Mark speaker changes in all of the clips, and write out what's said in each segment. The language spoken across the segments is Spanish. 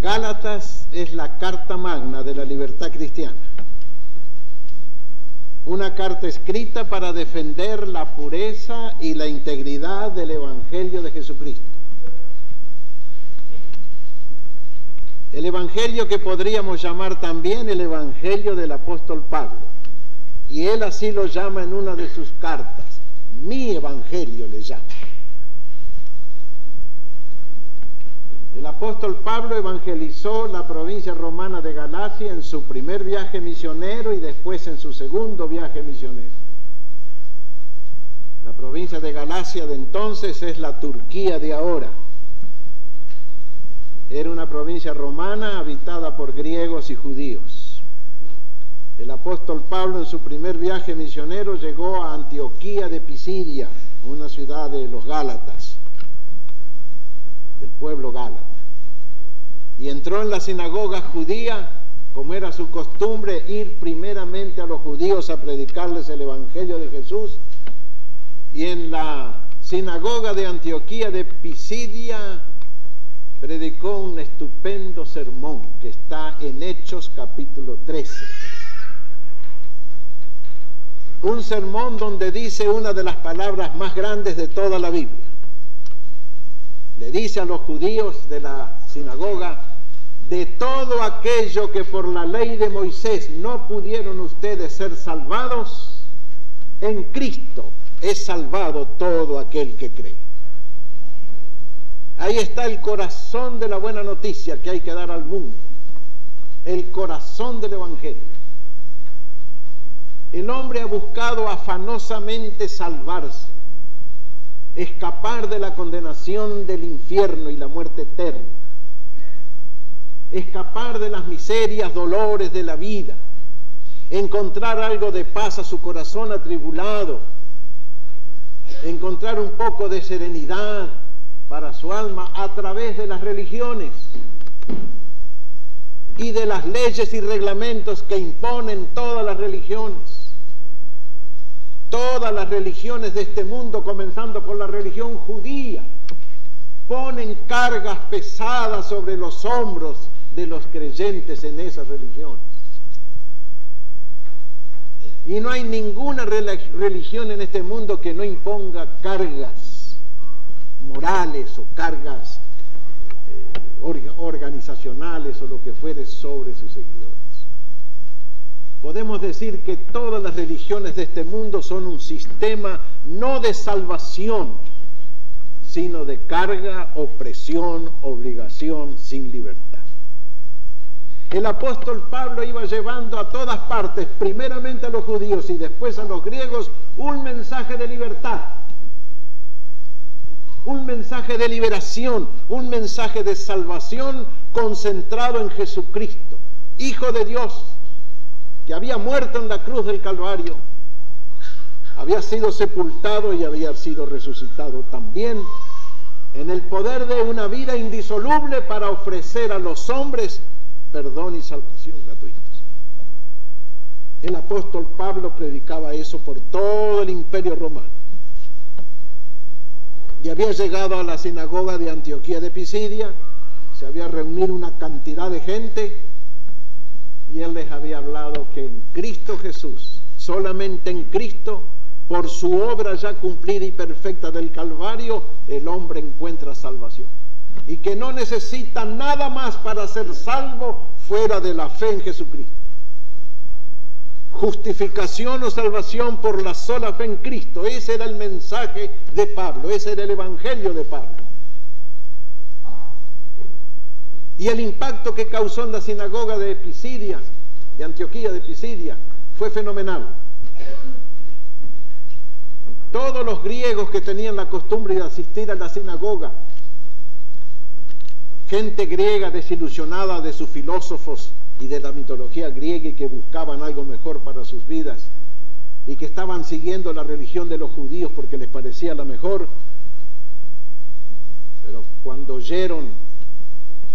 Speaker 1: Gálatas es la carta magna de la libertad cristiana. Una carta escrita para defender la pureza y la integridad del Evangelio de Jesucristo. El Evangelio que podríamos llamar también el Evangelio del apóstol Pablo. Y él así lo llama en una de sus cartas. Mi Evangelio le llama. El apóstol Pablo evangelizó la provincia romana de Galacia en su primer viaje misionero y después en su segundo viaje misionero. La provincia de Galacia de entonces es la Turquía de ahora. Era una provincia romana habitada por griegos y judíos. El apóstol Pablo en su primer viaje misionero llegó a Antioquía de Pisidia, una ciudad de los Gálatas, del pueblo gálata, y entró en la sinagoga judía, como era su costumbre, ir primeramente a los judíos a predicarles el Evangelio de Jesús, y en la sinagoga de Antioquía de Pisidia predicó un estupendo sermón que está en Hechos capítulo 13. Un sermón donde dice una de las palabras más grandes de toda la Biblia. Le dice a los judíos de la sinagoga: de todo aquello que por la ley de Moisés no pudieron ustedes ser salvados, en Cristo es salvado todo aquel que cree. Ahí está el corazón de la buena noticia que hay que dar al mundo, el corazón del Evangelio. El hombre ha buscado afanosamente salvarse, escapar de la condenación del infierno y la muerte eterna, escapar de las miserias, dolores de la vida, encontrar algo de paz a su corazón atribulado, encontrar un poco de serenidad para su alma a través de las religiones y de las leyes y reglamentos que imponen todas las religiones. Todas las religiones de este mundo, comenzando por la religión judía, ponen cargas pesadas sobre los hombros de los creyentes en esas religiones. Y no hay ninguna religión en este mundo que no imponga cargas morales o cargas organizacionales o lo que fuere sobre sus seguidores. Podemos decir que todas las religiones de este mundo son un sistema no de salvación, sino de carga, opresión, obligación, sin libertad. El apóstol Pablo iba llevando a todas partes, primeramente a los judíos y después a los griegos, un mensaje de libertad, un mensaje de liberación, un mensaje de salvación concentrado en Jesucristo, Hijo de Dios, que había muerto en la cruz del Calvario, había sido sepultado y había sido resucitado también en el poder de una vida indisoluble para ofrecer a los hombres perdón y salvación gratuitos. El apóstol Pablo predicaba eso por todo el imperio romano y había llegado a la sinagoga de Antioquía de Pisidia, se había reunido una cantidad de gente y él les había hablado que en Cristo Jesús, solamente en Cristo, por su obra ya cumplida y perfecta del Calvario, el hombre encuentra salvación. Y que no necesita nada más para ser salvo fuera de la fe en Jesucristo. Justificación o salvación por la sola fe en Cristo. Ese era el mensaje de Pablo, ese era el Evangelio de Pablo. Y el impacto que causó en la sinagoga de Pisidia, de Antioquía de Pisidia, fue fenomenal. Todos los griegos que tenían la costumbre de asistir a la sinagoga, gente griega desilusionada de sus filósofos y de la mitología griega y que buscaban algo mejor para sus vidas y que estaban siguiendo la religión de los judíos porque les parecía la mejor, pero cuando oyeron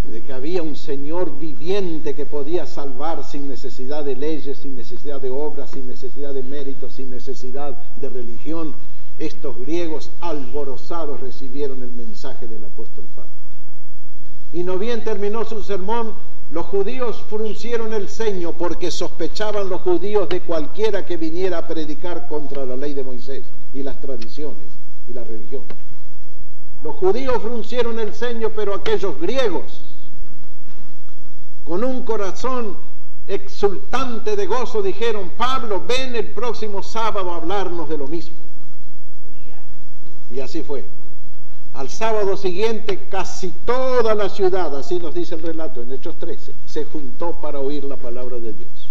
Speaker 1: de que había un Señor viviente que podía salvar sin necesidad de leyes, sin necesidad de obras, sin necesidad de méritos, sin necesidad de religión, estos griegos alborozados recibieron el mensaje del apóstol Pablo. Y no bien terminó su sermón, los judíos fruncieron el ceño porque sospechaban los judíos de cualquiera que viniera a predicar contra la ley de Moisés y las tradiciones y la religión. Los judíos fruncieron el ceño, pero aquellos griegos, con un corazón exultante de gozo, dijeron: Pablo, ven el próximo sábado a hablarnos de lo mismo. Y así fue. Al sábado siguiente, casi toda la ciudad, así nos dice el relato en Hechos 13, se juntó para oír la palabra de Dios,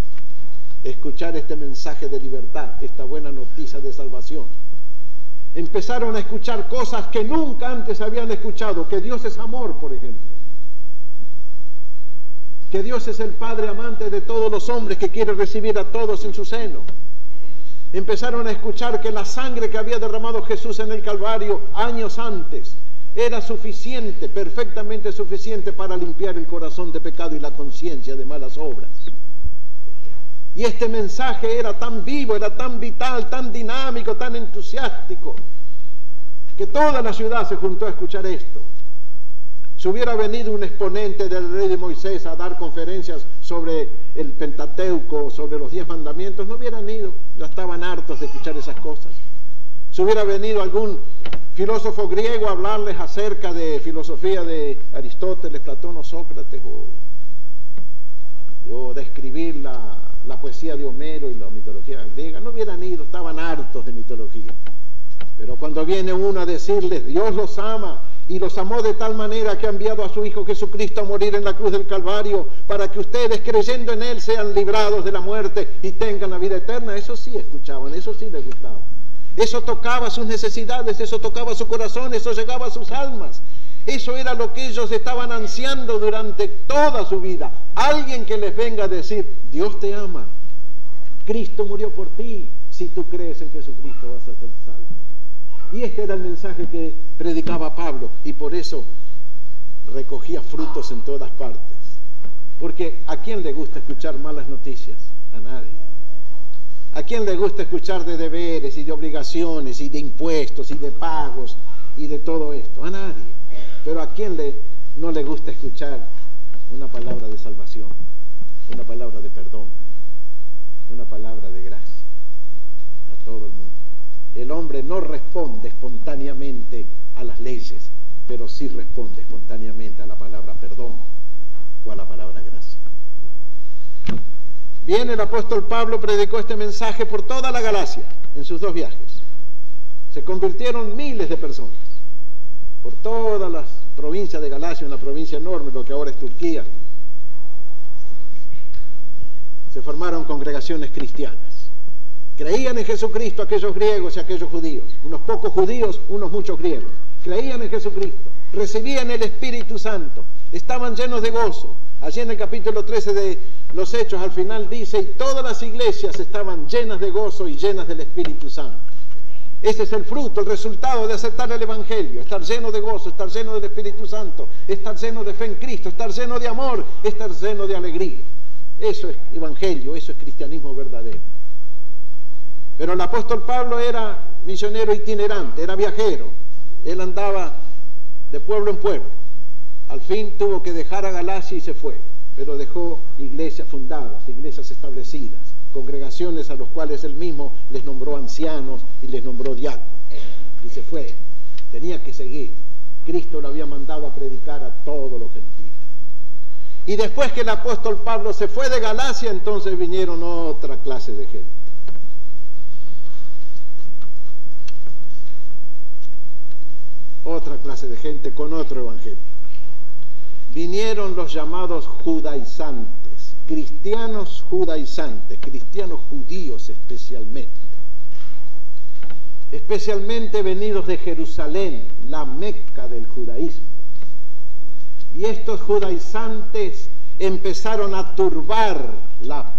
Speaker 1: escuchar este mensaje de libertad, esta buena noticia de salvación. Empezaron a escuchar cosas que nunca antes habían escuchado, que Dios es amor, por ejemplo, que Dios es el Padre amante de todos los hombres, que quiere recibir a todos en su seno. Empezaron a escuchar que la sangre que había derramado Jesús en el Calvario años antes era suficiente, perfectamente suficiente para limpiar el corazón de pecado y la conciencia de malas obras. Y este mensaje era tan vivo, era tan vital, tan dinámico, tan entusiástico, que toda la ciudad se juntó a escuchar esto. Si hubiera venido un exponente de la ley de Moisés a dar conferencias sobre el Pentateuco, sobre los 10 mandamientos, no hubieran ido, ya estaban hartos de escuchar esas cosas. Si hubiera venido algún filósofo griego a hablarles acerca de filosofía de Aristóteles, Platón o Sócrates, o de escribir la poesía de Homero y la mitología griega, no hubieran ido, estaban hartos de mitología. Pero cuando viene uno a decirles: Dios los ama, y los amó de tal manera que ha enviado a su Hijo Jesucristo a morir en la cruz del Calvario para que ustedes, creyendo en Él, sean librados de la muerte y tengan la vida eterna, eso sí escuchaban, eso sí les gustaba. Eso tocaba sus necesidades, eso tocaba su corazón, eso llegaba a sus almas. Eso era lo que ellos estaban ansiando durante toda su vida. Alguien que les venga a decir: Dios te ama, Cristo murió por ti, si tú crees en Jesucristo vas a ser salvo. Y este era el mensaje que predicaba Pablo, y por eso recogía frutos en todas partes. Porque ¿a quién le gusta escuchar malas noticias? A nadie. ¿A quién le gusta escuchar de deberes y de obligaciones y de impuestos y de pagos y de todo esto? A nadie. Pero ¿a quién no le gusta escuchar una palabra de salvación, una palabra de perdón, una palabra de gracia? A todo el mundo. El hombre no responde espontáneamente a las leyes, pero sí responde espontáneamente a la palabra perdón o a la palabra gracia. Bien, el apóstol Pablo predicó este mensaje por toda la Galacia en sus 2 viajes. Se convirtieron miles de personas por todas las provincias de Galacia, una provincia enorme, lo que ahora es Turquía. Se formaron congregaciones cristianas. Creían en Jesucristo aquellos griegos y aquellos judíos, unos pocos judíos, unos muchos griegos. Creían en Jesucristo, recibían el Espíritu Santo, estaban llenos de gozo. Allí en el capítulo 13 de los Hechos, al final dice: y todas las iglesias estaban llenas de gozo y llenas del Espíritu Santo. Ese es el fruto, el resultado de aceptar el Evangelio: estar lleno de gozo, estar lleno del Espíritu Santo, estar lleno de fe en Cristo, estar lleno de amor, estar lleno de alegría. Eso es Evangelio, eso es cristianismo verdadero. Pero el apóstol Pablo era misionero itinerante, era viajero. Él andaba de pueblo en pueblo. Al fin tuvo que dejar a Galacia y se fue, pero dejó iglesias fundadas, iglesias establecidas, congregaciones a los cuales él mismo les nombró ancianos y les nombró diáconos. Y se fue, tenía que seguir. Cristo lo había mandado a predicar a todos los gentiles. Y después que el apóstol Pablo se fue de Galacia, entonces vinieron otra clase de gente. Otra clase de gente con otro evangelio. Vinieron los llamados judaizantes, cristianos judaizantes, cristianos judíos especialmente venidos de Jerusalén, la Meca del judaísmo. Y estos judaizantes empezaron a turbar la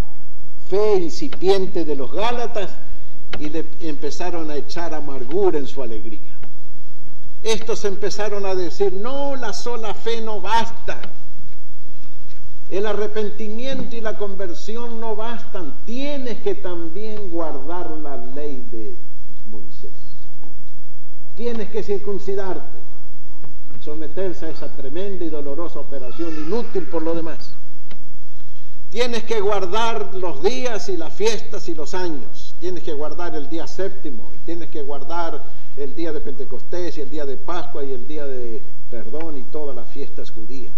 Speaker 1: fe incipiente de los gálatas y le empezaron a echar amargura en su alegría. Estos empezaron a decir: no, la sola fe no basta, el arrepentimiento y la conversión no bastan, tienes que también guardar la ley de Moisés, tienes que circuncidarte. someterse a esa tremenda y dolorosa operación, inútil por lo demás. Tienes que guardar los días y las fiestas y los años. Tienes que guardar el día séptimo, tienes que guardar el día de Pentecostés y el día de Pascua y el día de perdón y todas las fiestas judías.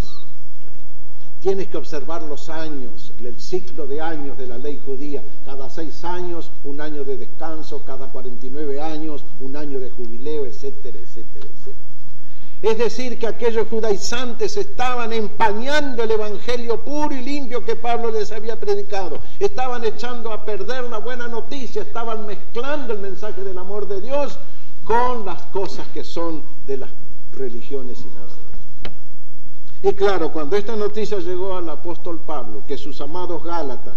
Speaker 1: Tienes que observar los años, el ciclo de años de la ley judía. Cada 6 años, un año de descanso, cada 49 años, un año de jubileo, etcétera, etcétera, etcétera. Es decir, que aquellos judaizantes estaban empañando el evangelio puro y limpio que Pablo les había predicado. Estaban echando a perder la buena noticia, estaban mezclando el mensaje del amor de Dios con las cosas que son de las religiones y nada más. Y claro, cuando esta noticia llegó al apóstol Pablo, que sus amados Gálatas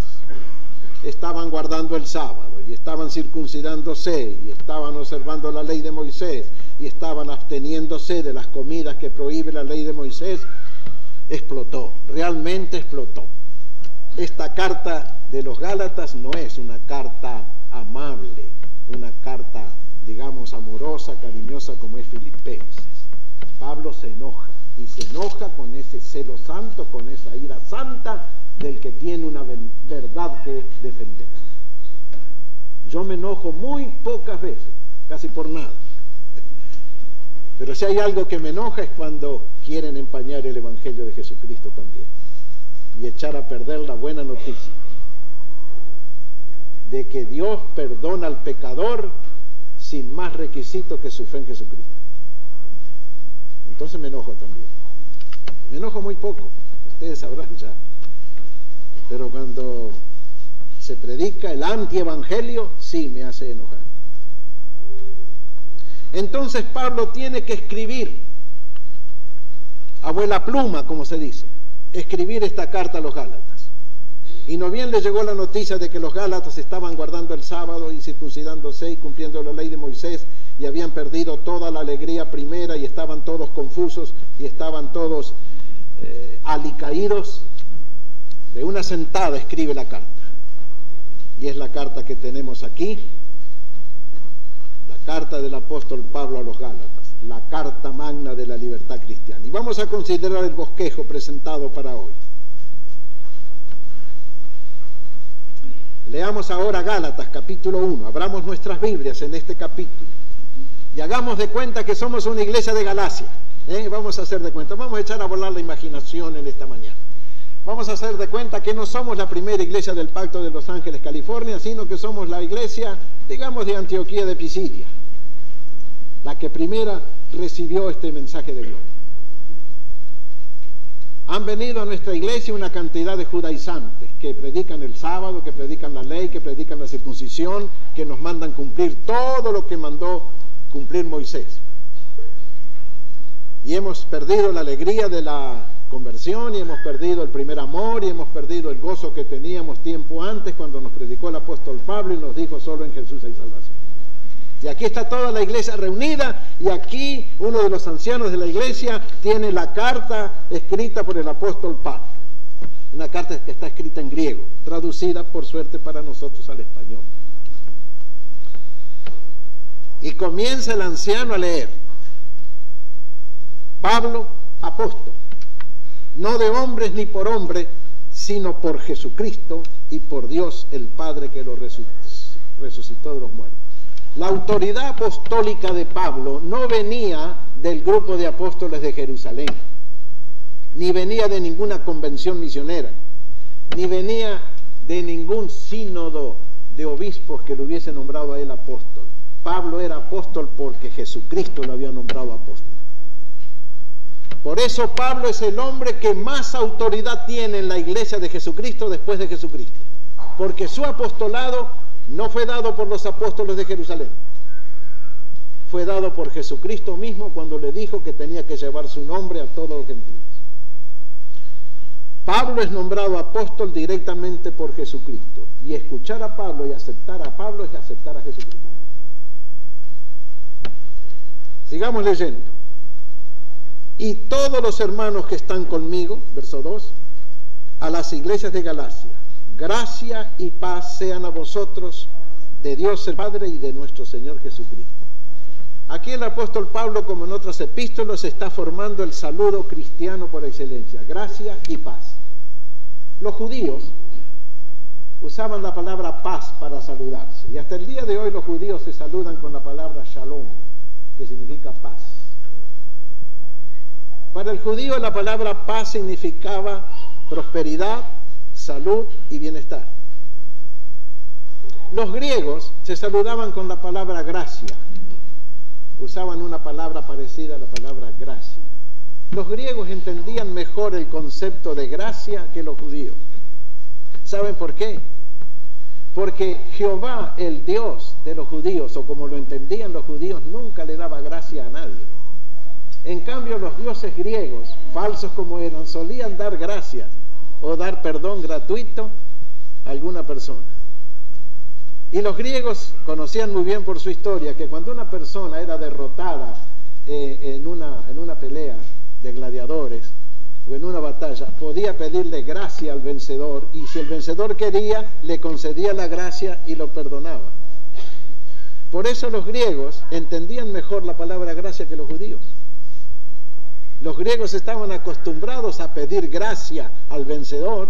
Speaker 1: estaban guardando el sábado y estaban circuncidándose y estaban observando la ley de Moisés y estaban absteniéndose de las comidas que prohíbe la ley de Moisés, explotó, realmente explotó. Esta carta de los Gálatas no es una carta amable, una carta, digamos, amorosa, cariñosa como es Filipenses. Pablo se enoja, y se enoja con ese celo santo, con esa ira santa del que tiene una verdad que defender. Yo me enojo muy pocas veces, casi por nada. Pero si hay algo que me enoja es cuando quieren empañar el Evangelio de Jesucristo también y echar a perder la buena noticia de que Dios perdona al pecador sin más requisito que su fe en Jesucristo. Entonces me enojo también. Me enojo muy poco, ustedes sabrán ya. Pero cuando se predica el antievangelio, sí me hace enojar. Entonces Pablo tiene que escribir, abuela pluma, como se dice, escribir esta carta a los Gálatas. Y no bien le llegó la noticia de que los Gálatas estaban guardando el sábado y circuncidándose y cumpliendo la ley de Moisés y habían perdido toda la alegría primera y estaban todos confusos y estaban todos alicaídos. De una sentada escribe la carta. Y es la carta que tenemos aquí, la carta del apóstol Pablo a los Gálatas, la carta magna de la libertad cristiana. Y vamos a considerar el bosquejo presentado para hoy. Leamos ahora Gálatas capítulo 1, abramos nuestras Biblias en este capítulo y hagamos de cuenta que somos una iglesia de Galacia. Vamos a hacer de cuenta, vamos a echar a volar la imaginación en esta mañana. Vamos a hacer de cuenta que no somos la primera iglesia del Pacto de Los Ángeles, California, sino que somos la iglesia, digamos, de Antioquía de Pisidia, la que primera recibió este mensaje de gloria. Han venido a nuestra iglesia una cantidad de judaizantes que predican el sábado, que predican la ley, que predican la circuncisión, que nos mandan cumplir todo lo que mandó cumplir Moisés. Y hemos perdido la alegría de la conversión y hemos perdido el primer amor y hemos perdido el gozo que teníamos tiempo antes cuando nos predicó el apóstol Pablo y nos dijo solo en Jesús hay salvación. Y aquí está toda la iglesia reunida y aquí uno de los ancianos de la iglesia tiene la carta escrita por el apóstol Pablo. Una carta que está escrita en griego, traducida por suerte para nosotros al español. Y comienza el anciano a leer. Pablo, apóstol, no de hombres ni por hombre, sino por Jesucristo y por Dios el Padre que lo resucitó de los muertos. La autoridad apostólica de Pablo no venía del grupo de apóstoles de Jerusalén, ni venía de ninguna convención misionera, ni venía de ningún sínodo de obispos que lo hubiese nombrado a él apóstol. Pablo era apóstol porque Jesucristo lo había nombrado apóstol. Por eso Pablo es el hombre que más autoridad tiene en la iglesia de Jesucristo después de Jesucristo. Porque su apostolado no fue dado por los apóstoles de Jerusalén. Fue dado por Jesucristo mismo cuando le dijo que tenía que llevar su nombre a todos los gentiles. Pablo es nombrado apóstol directamente por Jesucristo. Y escuchar a Pablo y aceptar a Pablo es aceptar a Jesucristo. Sigamos leyendo. Y todos los hermanos que están conmigo, verso 2, a las iglesias de Galacia, gracia y paz sean a vosotros de Dios el Padre y de nuestro Señor Jesucristo. Aquí el apóstol Pablo, como en otras epístolas, está formando el saludo cristiano por excelencia: gracia y paz. Los judíos usaban la palabra paz para saludarse, y hasta el día de hoy los judíos se saludan con la palabra shalom, que significa paz. Para el judío la palabra paz significaba prosperidad, salud y bienestar. Los griegos se saludaban con la palabra gracia, usaban una palabra parecida a la palabra gracia. Los griegos entendían mejor el concepto de gracia que los judíos. ¿Saben por qué? Porque Jehová, el Dios de los judíos, o como lo entendían los judíos, nunca le daba gracia a nadie. En cambio, los dioses griegos, falsos como eran, solían dar gracia o dar perdón gratuito a alguna persona. Y los griegos conocían muy bien por su historia que cuando una persona era derrotada en una pelea de gladiadores o en una batalla, podía pedirle gracia al vencedor, y si el vencedor quería, le concedía la gracia y lo perdonaba. Por eso los griegos entendían mejor la palabra gracia que los judíos. Los griegos estaban acostumbrados a pedir gracia al vencedor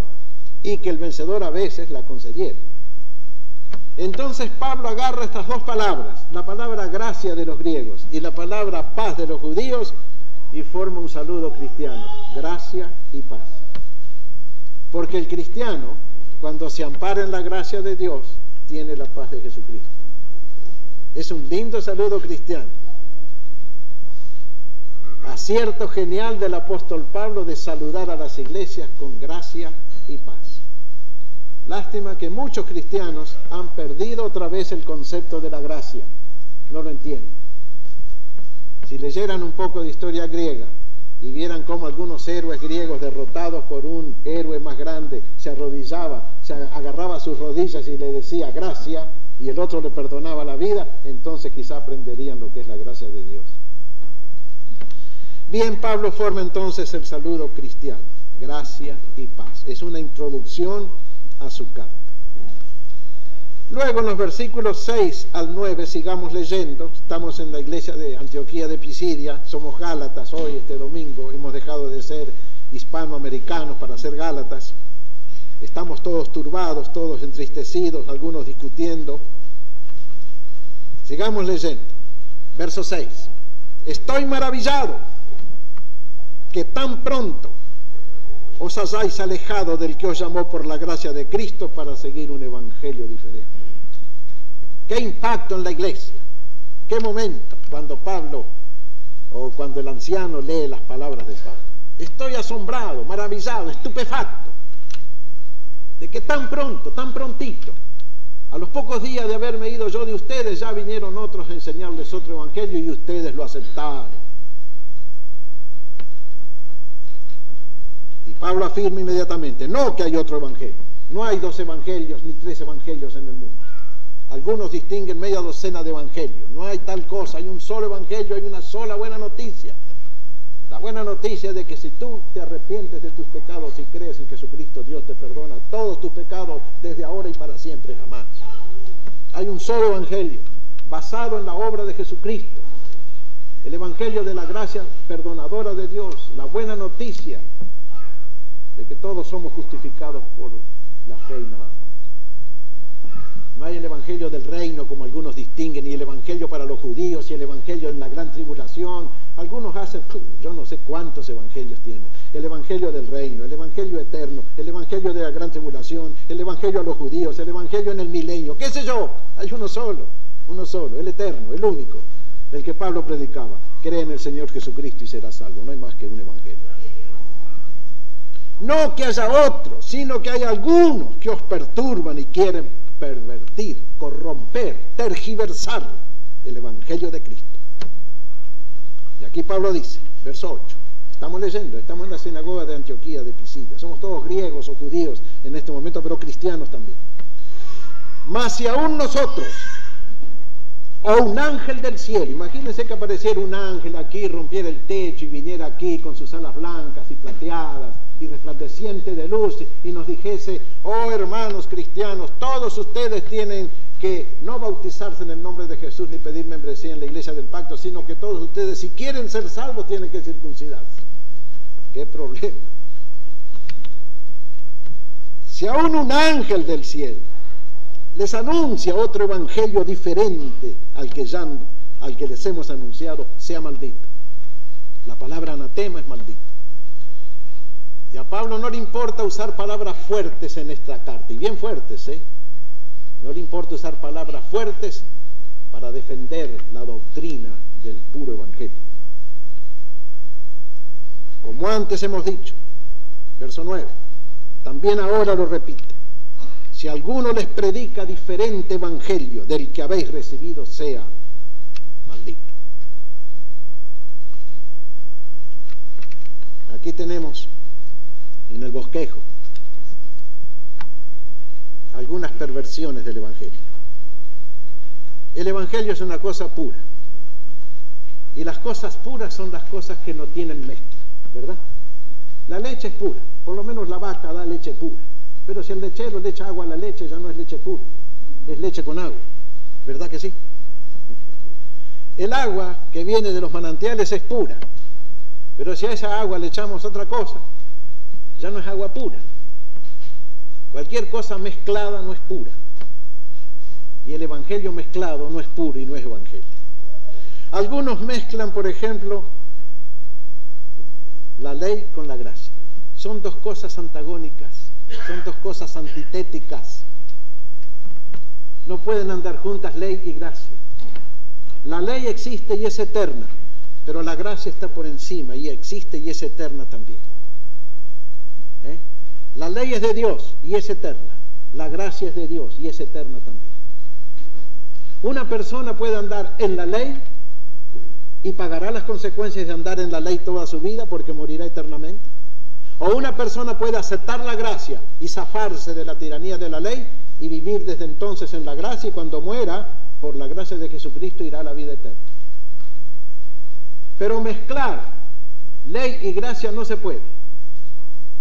Speaker 1: y que el vencedor a veces la concediera. Entonces Pablo agarra estas dos palabras, la palabra gracia de los griegos y la palabra paz de los judíos, y forma un saludo cristiano: gracia y paz. Porque el cristiano, cuando se ampara en la gracia de Dios, tiene la paz de Jesucristo. Es un lindo saludo cristiano. Acierto genial del apóstol Pablo de saludar a las iglesias con gracia y paz. Lástima que muchos cristianos han perdido otra vez el concepto de la gracia. No lo entienden. Si leyeran un poco de historia griega y vieran cómo algunos héroes griegos derrotados por un héroe más grande se arrodillaba, se agarraba a sus rodillas y le decía gracia, y el otro le perdonaba la vida, entonces quizá aprenderían lo que es la gracia de Dios. Bien, Pablo forma entonces el saludo cristiano: gracia y paz. Es una introducción a su carta. Luego, en los versículos 6 al 9, sigamos leyendo. Estamos en la iglesia de Antioquía de Pisidia, somos gálatas hoy, este domingo. Hemos dejado de ser hispanoamericanos para ser gálatas. Estamos todos turbados, todos entristecidos, algunos discutiendo. Sigamos leyendo. Verso 6. Estoy maravillado que tan pronto os hayáis alejado del que os llamó por la gracia de Cristo para seguir un evangelio diferente. ¿Qué impacto en la iglesia? ¿Qué momento cuando Pablo, o cuando el anciano lee las palabras de Pablo? Estoy asombrado, maravillado, estupefacto, de que tan pronto, tan prontito, a los pocos días de haberme ido yo de ustedes, ya vinieron otros a enseñarles otro evangelio y ustedes lo aceptaron. Y Pablo afirma inmediatamente: no que hay otro evangelio, no hay 2 evangelios ni 3 evangelios en el mundo. Algunos distinguen media docena de evangelios. No hay tal cosa, hay un solo evangelio, hay una sola buena noticia. La buena noticia es de que si tú te arrepientes de tus pecados y crees en Jesucristo, Dios te perdona todos tus pecados desde ahora y para siempre jamás. Hay un solo evangelio basado en la obra de Jesucristo, el evangelio de la gracia perdonadora de Dios, la buena noticia de que todos somos justificados por la fe y nada más. No hay el evangelio del reino como algunos distinguen, ni el evangelio para los judíos, y el evangelio en la gran tribulación. Algunos hacen, yo no sé cuántos evangelios tienen. El evangelio del reino, el evangelio eterno, el evangelio de la gran tribulación, el evangelio a los judíos, el evangelio en el milenio, qué sé yo. Hay uno solo, el eterno, el único, el que Pablo predicaba. Cree en el Señor Jesucristo y serás salvo. No hay más que un evangelio. No que haya otros, sino que hay algunos que os perturban y quieren pervertir, corromper, tergiversar el evangelio de Cristo. Y aquí Pablo dice, verso 8, estamos leyendo, estamos en la sinagoga de Antioquía de Pisidia, somos todos griegos o judíos en este momento, pero cristianos también. Mas si aún nosotros, o un ángel del cielo, imagínense que apareciera un ángel aquí, rompiera el techo y viniera aquí con sus alas blancas y plateadas y resplandeciente de luz y nos dijese: oh hermanos cristianos, todos ustedes tienen que no bautizarse en el nombre de Jesús ni pedir membresía en la iglesia del pacto, sino que todos ustedes, si quieren ser salvos, tienen que circuncidarse. ¿Qué problema? Si aún un ángel del cielo les anuncia otro evangelio diferente al que les hemos anunciado, sea maldito. La palabra anatema es maldito. Y a Pablo no le importa usar palabras fuertes en esta carta, y bien fuertes, no le importa usar palabras fuertes para defender la doctrina del puro evangelio. Como antes hemos dicho, verso 9, también ahora lo repito: si alguno les predica diferente evangelio del que habéis recibido, sea maldito. Aquí tenemos en el bosquejo algunas perversiones del evangelio. El evangelio es una cosa pura, y las cosas puras son las cosas que no tienen mezcla, ¿verdad? La leche es pura, por lo menos la vaca da leche pura. Pero si el lechero le echa agua a la leche, ya no es leche pura, es leche con agua, ¿verdad que sí? El agua que viene de los manantiales es pura, pero si a esa agua le echamos otra cosa, ya no es agua pura. Cualquier cosa mezclada no es pura, y el evangelio mezclado no es puro y no es evangelio. Algunos mezclan, por ejemplo, la ley con la gracia. Son dos cosas antagónicas, son dos cosas antitéticas. No pueden andar juntas ley y gracia. La ley existe y es eterna, pero la gracia está por encima y existe y es eterna también. La ley es de Dios y es eterna. La gracia es de Dios y es eterna también. Una persona puede andar en la ley y pagará las consecuencias de andar en la ley toda su vida porque morirá eternamente. O una persona puede aceptar la gracia y zafarse de la tiranía de la ley y vivir desde entonces en la gracia, y cuando muera, por la gracia de Jesucristo, irá a la vida eterna. Pero mezclar ley y gracia no se puede.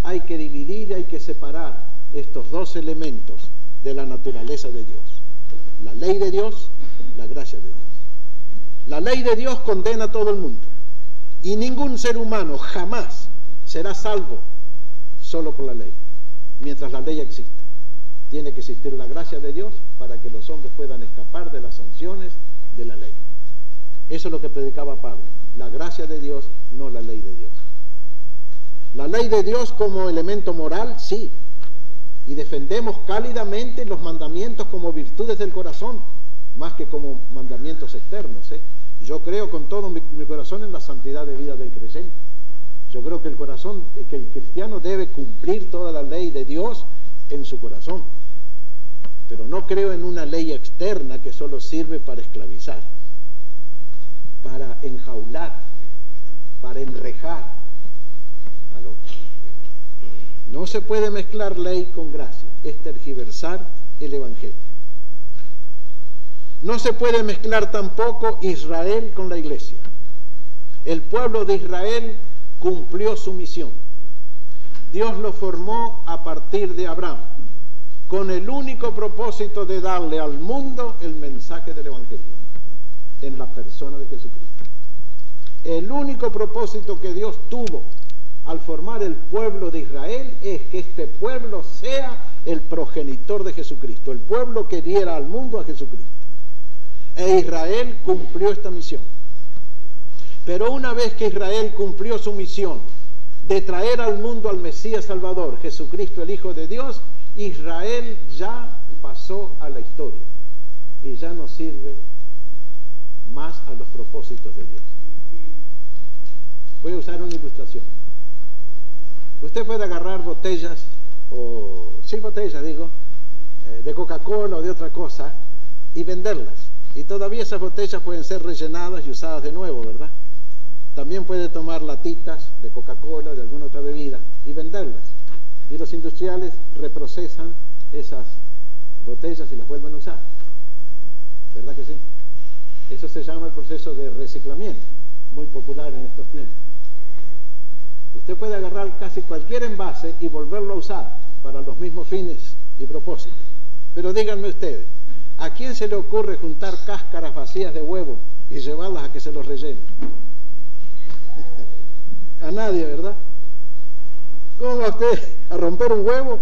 Speaker 1: Hay que dividir, hay que separar estos dos elementos de la naturaleza de Dios. La ley de Dios, la gracia de Dios. La ley de Dios condena a todo el mundo, y ningún ser humano jamás será salvo solo por la ley, mientras la ley exista. Tiene que existir la gracia de Dios para que los hombres puedan escapar de las sanciones de la ley. Eso es lo que predicaba Pablo: la gracia de Dios, no la ley de Dios. La ley de Dios como elemento moral, sí, y defendemos cálidamente los mandamientos como virtudes del corazón, más que como mandamientos externos. Yo creo con todo mi corazón en la santidad de vida del creyente. Yo creo que el cristiano debe cumplir toda la ley de Dios en su corazón, pero no creo en una ley externa que solo sirve para esclavizar, para enjaular, para enrejar al hombre. No se puede mezclar ley con gracia, es tergiversar el evangelio. No se puede mezclar tampoco Israel con la iglesia. El pueblo de Israel cumplió su misión. Dios lo formó a partir de Abraham, con el único propósito de darle al mundo el mensaje del evangelio, en la persona de Jesucristo. El único propósito que Dios tuvo al formar el pueblo de Israel es que este pueblo sea el progenitor de Jesucristo, el pueblo que diera al mundo a Jesucristo. E Israel cumplió esta misión. Pero una vez que Israel cumplió su misión de traer al mundo al Mesías Salvador, Jesucristo el Hijo de Dios, Israel ya pasó a la historia y ya no sirve más a los propósitos de Dios. Voy a usar una ilustración. Usted puede agarrar botellas, de Coca-Cola o de otra cosa, y venderlas. Y todavía esas botellas pueden ser rellenadas y usadas de nuevo, ¿verdad? También puede tomar latitas de Coca-Cola o de alguna otra bebida y venderlas. Y los industriales reprocesan esas botellas y las vuelven a usar. ¿Verdad que sí? Eso se llama el proceso de reciclamiento, muy popular en estos tiempos. Usted puede agarrar casi cualquier envase y volverlo a usar para los mismos fines y propósitos. Pero díganme ustedes, ¿A quién se le ocurre juntar cáscaras vacías de huevo y llevarlas a que se los rellenen? A nadie, ¿verdad? ¿Cómo va usted a romper un huevo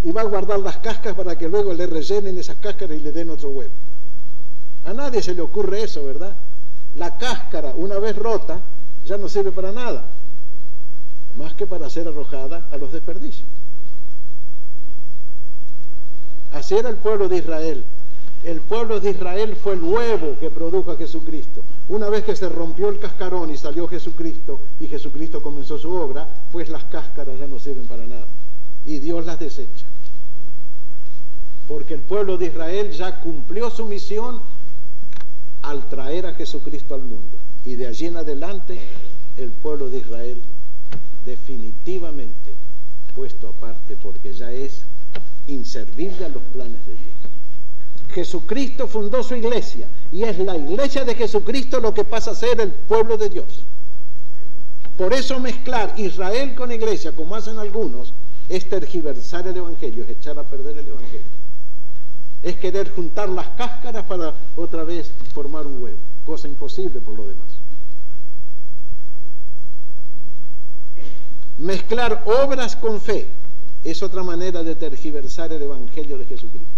Speaker 1: y va a guardar las cáscaras para que luego le rellenen esas cáscaras y le den otro huevo? A nadie se le ocurre eso, ¿verdad? La cáscara, una vez rota, ya no sirve para nada, más que para ser arrojada a los desperdicios. Así era el pueblo de Israel. El pueblo de Israel fue el huevo que produjo a Jesucristo. Una vez que se rompió el cascarón y salió Jesucristo, y Jesucristo comenzó su obra, pues las cáscaras ya no sirven para nada. Y Dios las desecha. Porque el pueblo de Israel ya cumplió su misión al traer a Jesucristo al mundo. Y de allí en adelante, el pueblo de Israel definitivamente puesto aparte, porque ya es inservible a los planes de Dios. Jesucristo fundó su iglesia, y es la iglesia de Jesucristo lo que pasa a ser el pueblo de Dios. Por eso mezclar Israel con iglesia, como hacen algunos, es tergiversar el evangelio, es echar a perder el evangelio. Es querer juntar las cáscaras para otra vez formar un huevo, cosa imposible por lo demás. Mezclar obras con fe es otra manera de tergiversar el evangelio de Jesucristo.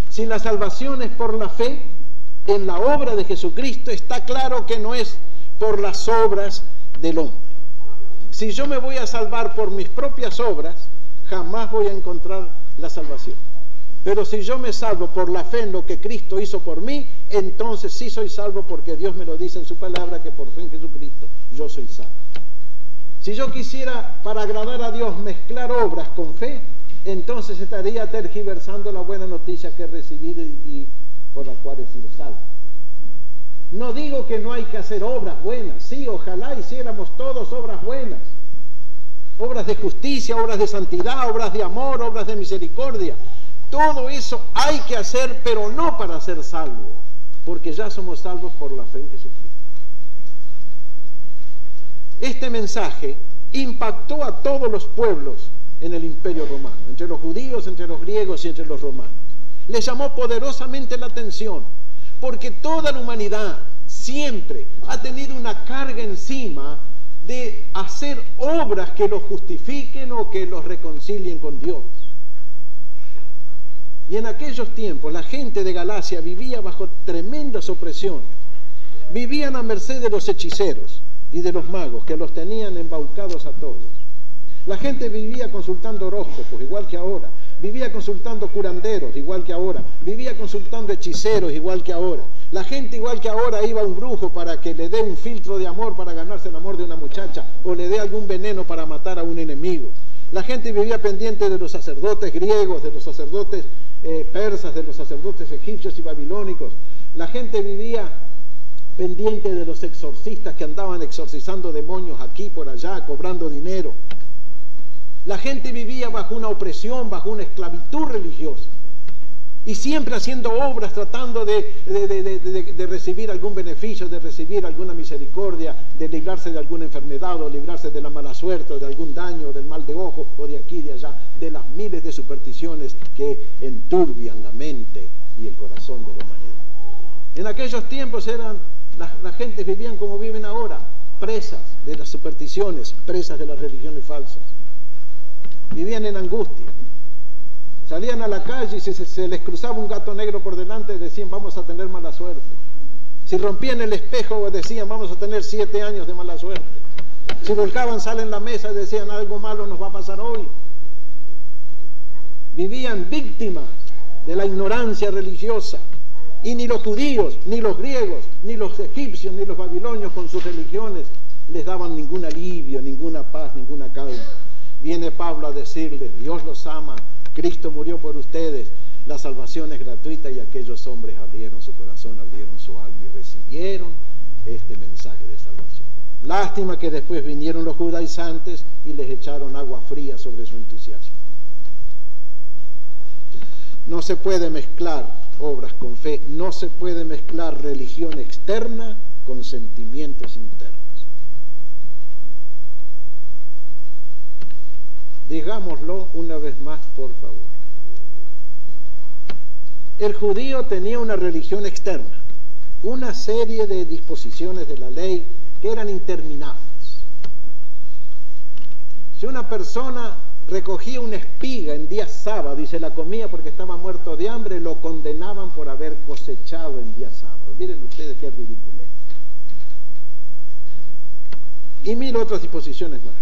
Speaker 1: Si la salvación es por la fe en la obra de Jesucristo, está claro que no es por las obras del hombre. Si yo me voy a salvar por mis propias obras, jamás voy a encontrar la salvación. Pero si yo me salvo por la fe en lo que Cristo hizo por mí, entonces sí soy salvo, porque Dios me lo dice en su palabra, que por fe en Jesucristo yo soy salvo. Si yo quisiera, para agradar a Dios, mezclar obras con fe, entonces estaría tergiversando la buena noticia que he recibido y por la cual he sido salvo. No digo que no hay que hacer obras buenas. Sí, ojalá hiciéramos todos obras buenas. Obras de justicia, obras de santidad, obras de amor, obras de misericordia. Todo eso hay que hacer, pero no para ser salvo, porque ya somos salvos por la fe en Jesucristo. Este mensaje impactó a todos los pueblos en el Imperio Romano, entre los judíos, entre los griegos y entre los romanos. Les llamó poderosamente la atención, porque toda la humanidad siempre ha tenido una carga encima de hacer obras que los justifiquen o que los reconcilien con Dios. Y en aquellos tiempos la gente de Galacia vivía bajo tremendas opresiones. Vivían a merced de los hechiceros y de los magos, que los tenían embaucados a todos. La gente vivía consultando horóscopos, igual que ahora. Vivía consultando curanderos, igual que ahora. Vivía consultando hechiceros, igual que ahora. La gente, igual que ahora, iba a un brujo para que le dé un filtro de amor para ganarse el amor de una muchacha, o le dé algún veneno para matar a un enemigo. La gente vivía pendiente de los sacerdotes griegos, de los sacerdotes persas, de los sacerdotes egipcios y babilónicos. La gente vivía pendiente de los exorcistas que andaban exorcizando demonios aquí por allá, cobrando dinero. La gente vivía bajo una opresión, bajo una esclavitud religiosa, y siempre haciendo obras, tratando de recibir algún beneficio, de recibir alguna misericordia, de librarse de alguna enfermedad, o librarse de la mala suerte, o de algún daño, del mal de ojo, o de aquí y de allá, de las miles de supersticiones que enturbian la mente y el corazón de la humanidad. En aquellos tiempos la gente vivían como viven ahora, presas de las supersticiones, presas de las religiones falsas. Vivían en angustia. Salían a la calle y si se les cruzaba un gato negro por delante, decían vamos a tener mala suerte. Si rompían el espejo, decían vamos a tener 7 años de mala suerte. Si volcaban sal en la mesa, decían algo malo nos va a pasar hoy. Vivían víctimas de la ignorancia religiosa. Y ni los judíos, ni los griegos, ni los egipcios, ni los babilonios con sus religiones les daban ningún alivio, ninguna paz, ninguna calma. Viene Pablo a decirles, Dios los ama, Cristo murió por ustedes, la salvación es gratuita, y aquellos hombres abrieron su corazón, abrieron su alma y recibieron este mensaje de salvación. Lástima que después vinieron los judaizantes y les echaron agua fría sobre su entusiasmo. No se puede mezclar obras con fe, no se puede mezclar religión externa con sentimientos internos. Digámoslo una vez más, por favor. El judío tenía una religión externa, una serie de disposiciones de la ley que eran interminables. Si una persona recogía una espiga en día sábado y se la comía porque estaba muerto de hambre, lo condenaban por haber cosechado en día sábado. Miren ustedes qué ridiculez. Y mil otras disposiciones más.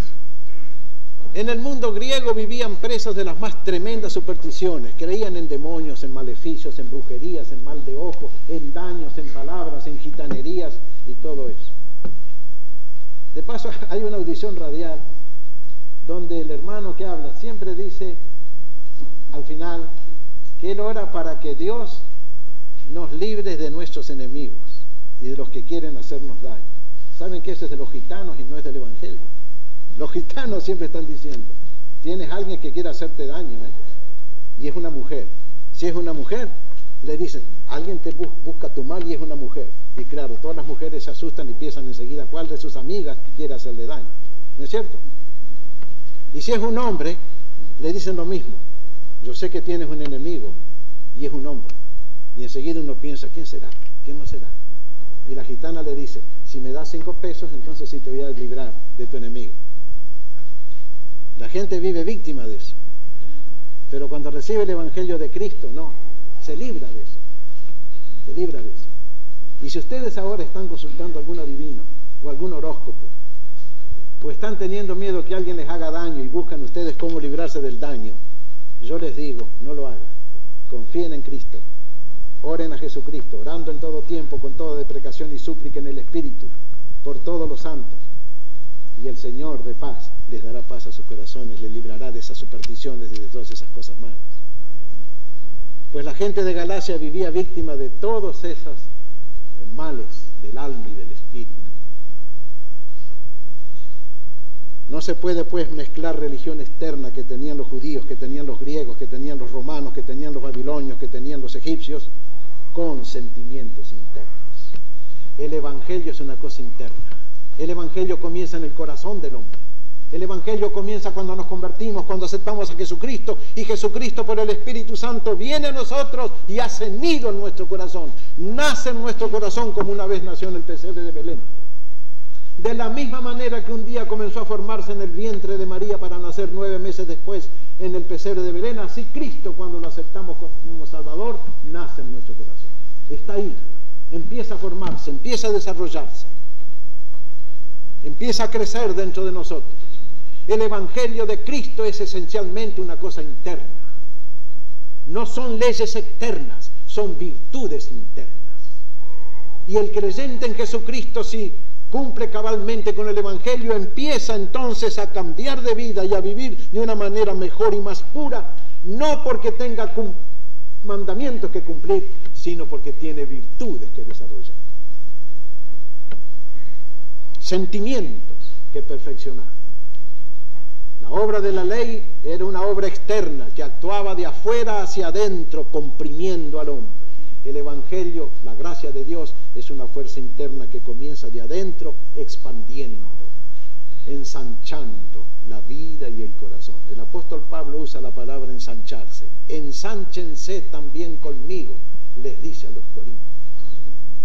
Speaker 1: En el mundo griego vivían presos de las más tremendas supersticiones. Creían en demonios, en maleficios, en brujerías, en mal de ojo, en daños, en palabras, en gitanerías y todo eso. De paso, hay una audición radial donde el hermano que habla siempre dice al final que él ora para que Dios nos libre de nuestros enemigos y de los que quieren hacernos daño. ¿Saben que eso es de los gitanos y no es del Evangelio? Los gitanos siempre están diciendo, tienes a alguien que quiere hacerte daño, y es una mujer. Si es una mujer, le dicen, alguien te busca tu mal y es una mujer. Y claro, todas las mujeres se asustan y piensan enseguida cuál de sus amigas quiere hacerle daño. ¿No es cierto? Y si es un hombre, le dicen lo mismo. Yo sé que tienes un enemigo y es un hombre. Y enseguida uno piensa, ¿quién será? ¿Quién no será? Y la gitana le dice, si me das 5 pesos, entonces sí te voy a librar de tu enemigo. La gente vive víctima de eso. Pero cuando recibe el Evangelio de Cristo, no, se libra de eso. Se libra de eso. Y si ustedes ahora están consultando algún adivino o algún horóscopo, o están teniendo miedo que alguien les haga daño y buscan ustedes cómo librarse del daño, yo les digo, no lo hagan. Confíen en Cristo. Oren a Jesucristo, orando en todo tiempo, con toda deprecación y súplica en el Espíritu, por todos los santos. Y el Señor de paz les dará paz a sus corazones, les librará de esas supersticiones y de todas esas cosas malas. Pues la gente de Galacia vivía víctima de todos esos males del alma y del espíritu. No se puede pues mezclar religión externa que tenían los judíos, que tenían los griegos, que tenían los romanos, que tenían los babilonios, que tenían los egipcios, con sentimientos internos. El Evangelio es una cosa interna. El Evangelio comienza en el corazón del hombre. El Evangelio comienza cuando nos convertimos, cuando aceptamos a Jesucristo, y Jesucristo por el Espíritu Santo viene a nosotros y hace nido en nuestro corazón. Nace en nuestro corazón como una vez nació en el pesebre de Belén. De la misma manera que un día comenzó a formarse en el vientre de María para nacer 9 meses después en el pesebre de Belén, así Cristo, cuando lo aceptamos como Salvador, nace en nuestro corazón. Está ahí, empieza a formarse, empieza a desarrollarse, empieza a crecer dentro de nosotros. El Evangelio de Cristo es esencialmente una cosa interna. No son leyes externas, son virtudes internas. Y el creyente en Jesucristo, si cumple cabalmente con el Evangelio, empieza entonces a cambiar de vida y a vivir de una manera mejor y más pura, no porque tenga mandamientos que cumplir, sino porque tiene virtudes que desarrollar. Sentimientos que perfeccionar. La obra de la ley era una obra externa que actuaba de afuera hacia adentro, comprimiendo al hombre. El Evangelio, la gracia de Dios, es una fuerza interna que comienza de adentro, expandiendo, ensanchando la vida y el corazón. El apóstol Pablo usa la palabra ensancharse. Ensánchense también conmigo, les dice a los corintios.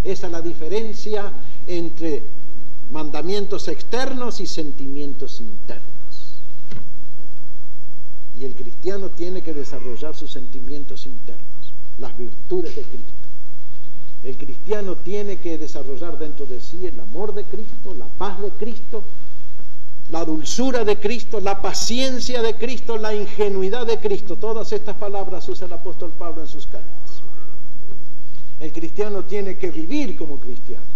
Speaker 1: Esa es la diferencia entre mandamientos externos y sentimientos internos. Y el cristiano tiene que desarrollar sus sentimientos internos, las virtudes de Cristo. El cristiano tiene que desarrollar dentro de sí el amor de Cristo, la paz de Cristo, la dulzura de Cristo, la paciencia de Cristo, la ingenuidad de Cristo. Todas estas palabras usa el apóstol Pablo en sus cartas. El cristiano tiene que vivir como cristiano.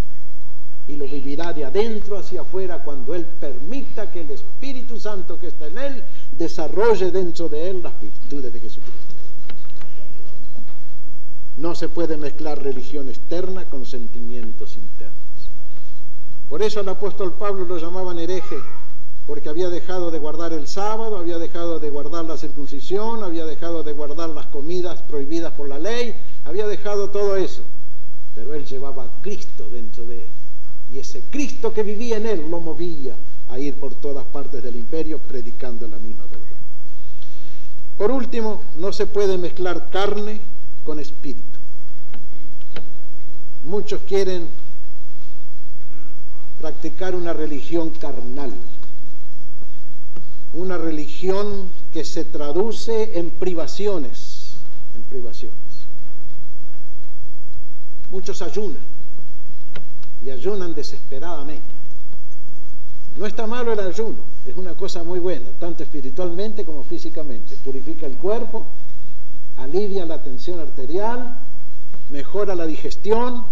Speaker 1: Y lo vivirá de adentro hacia afuera cuando él permita que el Espíritu Santo que está en él desarrolle dentro de él las virtudes de Jesucristo. No se puede mezclar religión externa con sentimientos internos. Por eso el apóstol Pablo lo llamaban hereje, porque había dejado de guardar el sábado, había dejado de guardar la circuncisión, había dejado de guardar las comidas prohibidas por la ley, había dejado todo eso. Pero él llevaba a Cristo dentro de él. Y ese Cristo que vivía en él lo movía a ir por todas partes del imperio predicando la misma verdad. Por último, no se puede mezclar carne con espíritu. Muchos quieren practicar una religión carnal, una religión que se traduce en privaciones, Muchos ayunan y ayunan desesperadamente. No está malo el ayuno, es una cosa muy buena, tanto espiritualmente como físicamente. Purifica el cuerpo, alivia la tensión arterial, mejora la digestión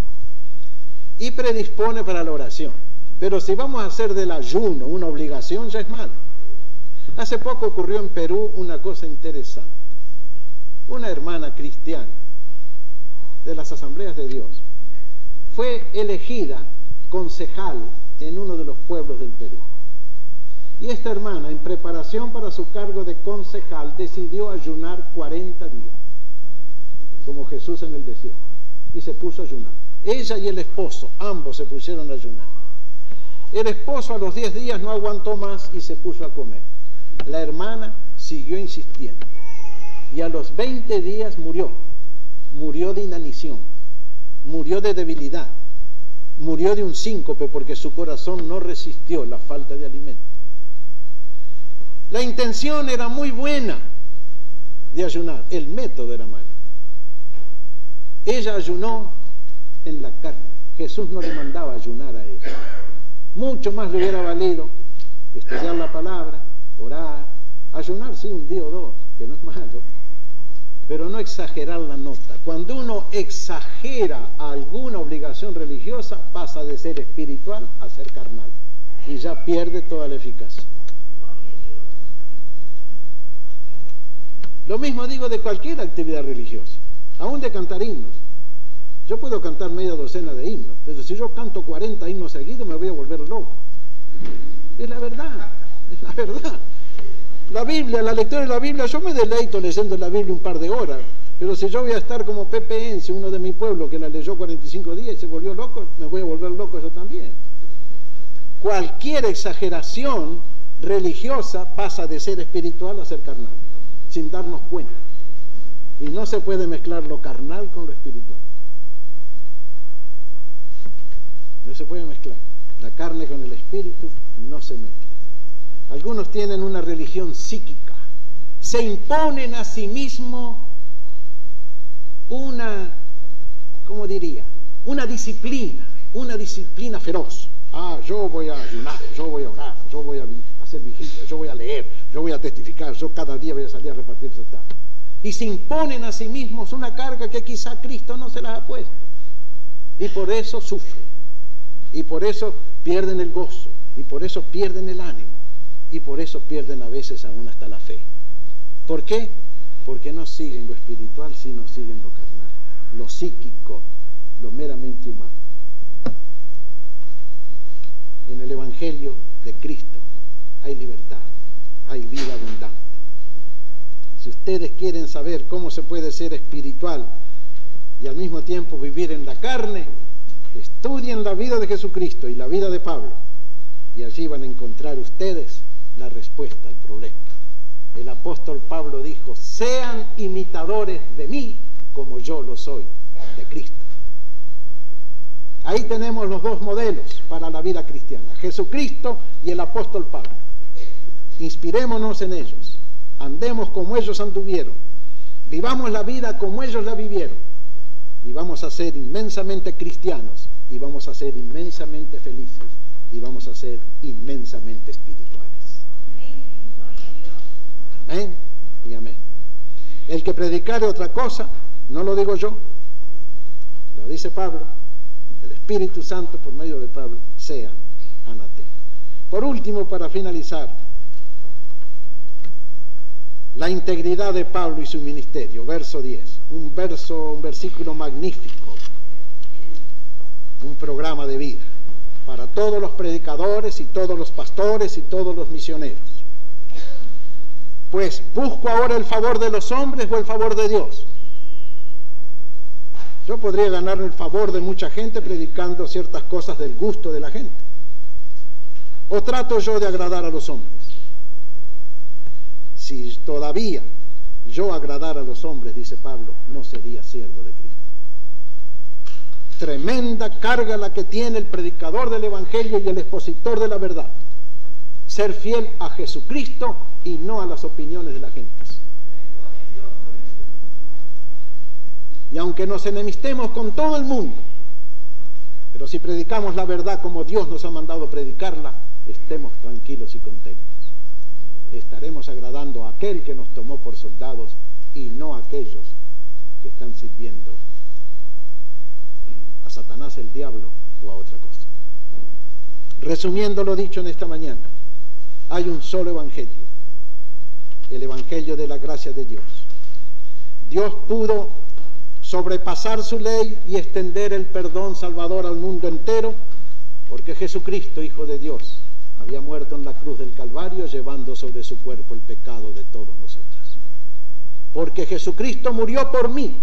Speaker 1: y predispone para la oración. Pero si vamos a hacer del ayuno una obligación, ya es malo. Hace poco ocurrió en Perú una cosa interesante. Una hermana cristiana de las Asambleas de Dios fue elegida concejal en uno de los pueblos del Perú. Y esta hermana, en preparación para su cargo de concejal, decidió ayunar 40 días, como Jesús en el desierto, y se puso a ayunar. Ella y el esposo, ambos se pusieron a ayunar. El esposo a los 10 días no aguantó más y se puso a comer. La hermana siguió insistiendo y a los 20 días murió de inanición, murió de debilidad, murió de un síncope porque su corazón no resistió la falta de alimento. La intención era muy buena de ayunar, el método era malo. Ella ayunó en la carne. Jesús no le mandaba ayunar a ella. Mucho más le hubiera valido estudiar la palabra, orar, ayunar sí un día o dos, que no es malo, pero no exagerar la nota. Cuando uno exagera alguna obligación religiosa, pasa de ser espiritual a ser carnal y ya pierde toda la eficacia. Lo mismo digo de cualquier actividad religiosa, aún de cantar himnos. Yo puedo cantar media docena de himnos, pero si yo canto 40 himnos seguidos me voy a volver loco. Es la verdad, es la verdad. La Biblia, la lectura de la Biblia, yo me deleito leyendo la Biblia un par de horas, pero si yo voy a estar como Pepe Ense, uno de mi pueblo que la leyó 45 días y se volvió loco, me voy a volver loco yo también. Cualquier exageración religiosa pasa de ser espiritual a ser carnal, sin darnos cuenta. Y no se puede mezclar lo carnal con lo espiritual. No se puede mezclar. La carne con el espíritu no se mezcla. Algunos tienen una religión psíquica. Se imponen a sí mismos una, ¿cómo diría? Una disciplina feroz. Yo voy a ayunar, yo voy a orar, yo voy a hacer vigilia, yo voy a leer, yo voy a testificar, yo cada día voy a salir a repartir sotanas. Y se imponen a sí mismos una carga que quizá Cristo no se las ha puesto. Y por eso sufren. Y por eso pierden el gozo. Y por eso pierden el ánimo. Y por eso pierden a veces aún hasta la fe. ¿Por qué? Porque no siguen lo espiritual, sino siguen lo carnal, lo psíquico, lo meramente humano. En el Evangelio de Cristo hay libertad, hay vida abundante. Si ustedes quieren saber cómo se puede ser espiritual y al mismo tiempo vivir en la carne, estudien la vida de Jesucristo y la vida de Pablo, y allí van a encontrar ustedes la respuesta al problema. El apóstol Pablo dijo: sean imitadores de mí como yo lo soy de Cristo. Ahí tenemos los dos modelos para la vida cristiana, Jesucristo y el apóstol Pablo. Inspirémonos en ellos, andemos como ellos anduvieron, vivamos la vida como ellos la vivieron, y vamos a ser inmensamente cristianos, y vamos a ser inmensamente felices, y vamos a ser inmensamente espirituales. Amén y amén. El que predicare otra cosa, no lo digo yo, lo dice Pablo, el Espíritu Santo por medio de Pablo, sea anatema. Por último, para finalizar, la integridad de Pablo y su ministerio, verso 10, un versículo magnífico, un programa de vida para todos los predicadores y todos los pastores y todos los misioneros. Pues, ¿busco ahora el favor de los hombres o el favor de Dios? Yo podría ganar el favor de mucha gente predicando ciertas cosas del gusto de la gente. ¿O trato yo de agradar a los hombres? Si todavía yo agradar a los hombres, dice Pablo, no sería siervo de Cristo. Tremenda carga la que tiene el predicador del Evangelio y el expositor de la verdad. Ser fiel a Jesucristo y no a las opiniones de la gente. Y aunque nos enemistemos con todo el mundo, pero si predicamos la verdad como Dios nos ha mandado predicarla, estemos tranquilos y contentos. Estaremos agradando a aquel que nos tomó por soldados y no a aquellos que están sirviendo a Satanás, el diablo, o a otra cosa. Resumiendo lo dicho en esta mañana, hay un solo evangelio, el evangelio de la gracia de Dios. Dios pudo sobrepasar su ley y extender el perdón salvador al mundo entero, porque Jesucristo, Hijo de Dios, había muerto en la cruz del Calvario llevando sobre su cuerpo el pecado de todos nosotros. Porque Jesucristo murió por mí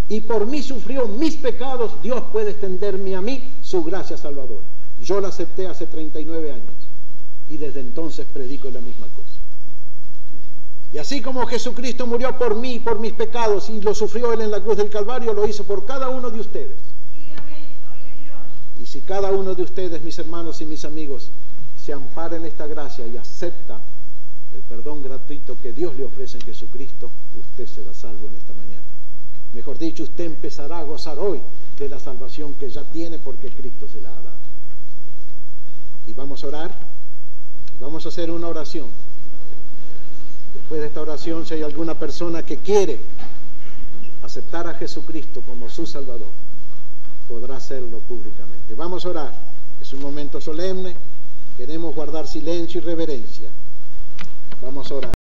Speaker 1: y por mí sufrió mis pecados, Dios puede extenderme a mí su gracia salvadora. Yo la acepté hace 39 años y desde entonces predico la misma cosa. Y así como Jesucristo murió por mí y por mis pecados y lo sufrió Él en la cruz del Calvario, lo hizo por cada uno de ustedes. Y si cada uno de ustedes, mis hermanos y mis amigos, se ampara en esta gracia y acepta el perdón gratuito que Dios le ofrece en Jesucristo, usted será salvo en esta mañana. Mejor dicho, usted empezará a gozar hoy de la salvación que ya tiene porque Cristo se la ha dado. Y vamos a orar, vamos a hacer una oración. Después de esta oración, si hay alguna persona que quiere aceptar a Jesucristo como su Salvador, podrá hacerlo públicamente. Vamos a orar. Es un momento solemne. Queremos guardar silencio y reverencia. Vamos a orar.